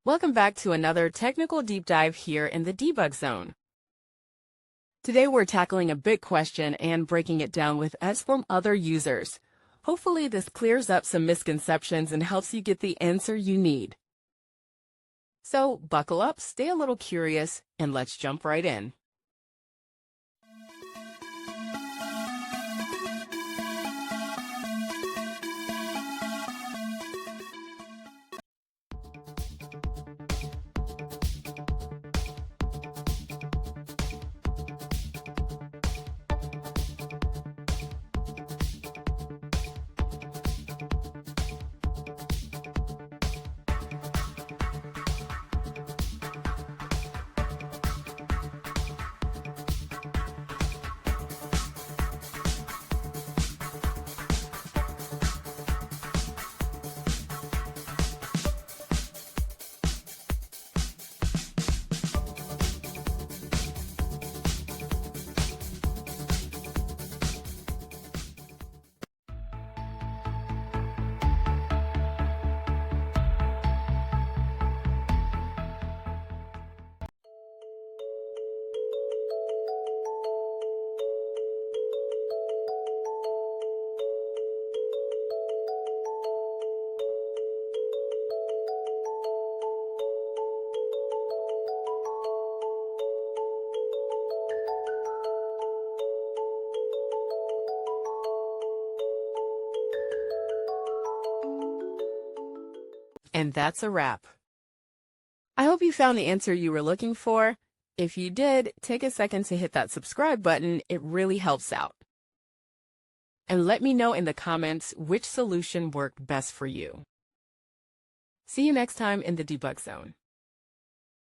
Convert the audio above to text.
Welcome back to another technical deep dive here in the debug zone. Today we're tackling a big question and breaking it down with us from other users. Hopefully this clears up some misconceptions and helps you get the answer you need. So buckle up, stay a little curious, and let's jump right in. And that's a wrap. I hope you found the answer you were looking for. If you did, take a second to hit that subscribe button. It really helps out. And let me know in the comments which solution worked best for you. See you next time in the debug zone.